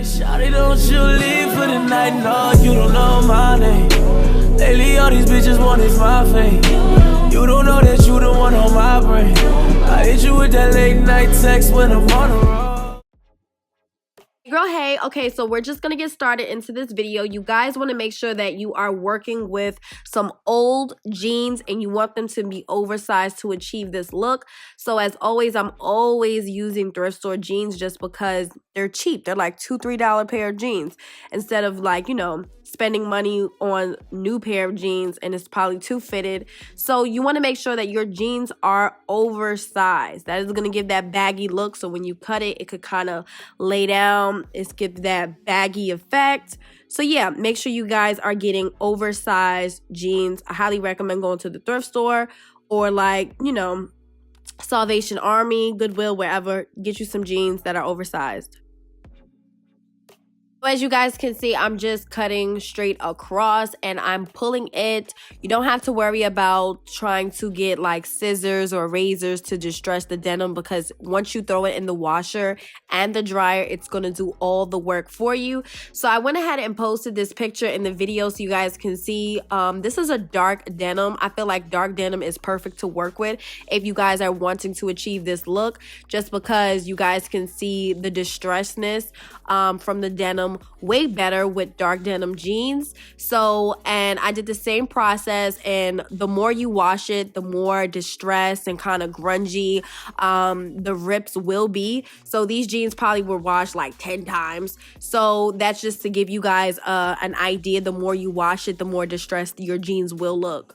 Shawty, don't you leave for the night, no, you don't know my name. Lately all these bitches want is my fame. You don't know that you the one on my brain. I hit you with that late night text when I'm on the road. Girl, hey, okay, so we're just gonna get started into this video. You guys want to make sure that you are working with some old jeans and you want them to be oversized to achieve this look. So as always, I'm always using thrift store jeans just because they're cheap. They're like $2-3 pair of jeans instead of, like, you know, spending money on new pair of jeans and it's probably too fitted. So you want to make sure that your jeans are oversized. That is going to give that baggy look, so when you cut it, it could kind of lay down. It's give that baggy effect. So yeah, make sure you guys are getting oversized jeans. I highly recommend going to the thrift store or, like, you know, Salvation Army, Goodwill, wherever. Get you some jeans that are oversized. As you guys can see, I'm just cutting straight across and I'm pulling it. You don't have to worry about trying to get like scissors or razors to distress the denim, because once you throw it in the washer and the dryer, it's going to do all the work for you. So I went ahead and posted this picture in the video so you guys can see. This is a dark denim. I feel like dark denim is perfect to work with if you guys are wanting to achieve this look, just because you guys can see the distressedness from the denim way better with dark denim jeans. So, and I did the same process, and the more you wash it, the more distressed and kind of grungy the rips will be. So these jeans probably were washed like 10 times. So that's just to give you guys an idea. The more you wash it, the more distressed your jeans will look.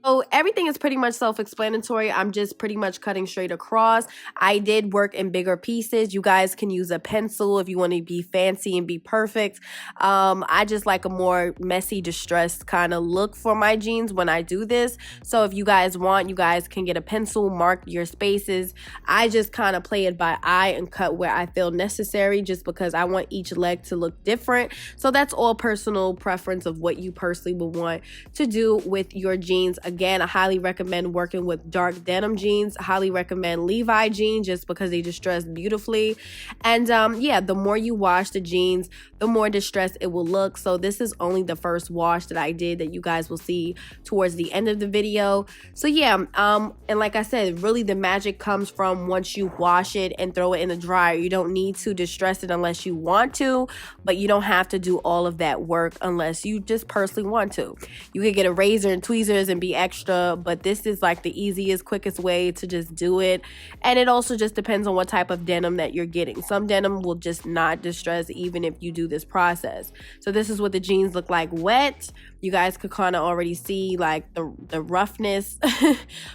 So everything is pretty much self-explanatory. I'm just pretty much cutting straight across. I did work in bigger pieces. You guys can use a pencil if you want to be fancy and be perfect. I just like a more messy, distressed kind of look for my jeans when I do this. So if you guys want, you guys can get a pencil, mark your spaces. I just kind of play it by eye and cut where I feel necessary, just because I want each leg to look different. So that's all personal preference of what you personally would want to do with your jeans. Again, I highly recommend working with dark denim jeans. I highly recommend Levi jeans just because they distress beautifully. And yeah, the more you wash the jeans, the more distressed it will look. So this is only the first wash that I did that you guys will see towards the end of the video. So yeah, and like I said, really the magic comes from once you wash it and throw it in the dryer. You don't need to distress it unless you want to, but you don't have to do all of that work unless you just personally want to. You could get a razor and tweezers and be extra, but this is like the easiest, quickest way to just do it. And it also just depends on what type of denim that you're getting. Some denim will just not distress even if you do this process. So this is what the jeans look like wet. You guys could kind of already see like the roughness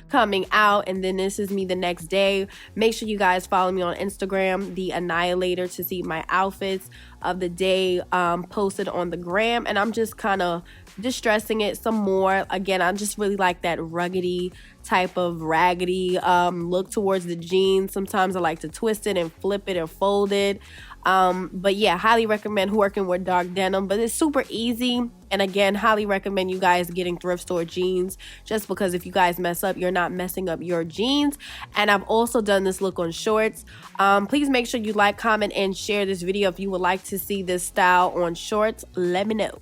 coming out. And then this is me the next day. Make sure you guys follow me on Instagram, TheAnayal8ter, to see my outfits of the day posted on the gram. And I'm just kind of distressing it some more. Again, I just really like that ruggedy type of raggedy look towards the jeans. Sometimes I like to twist it and flip it and fold it. But yeah, highly recommend working with dark denim, but it's super easy. And again, highly recommend you guys getting thrift store jeans, just because if you guys mess up, you're not messing up your jeans. And I've also done this look on shorts. Please make sure you like, comment, and share this video if you would like to see this style on shorts. Let me know.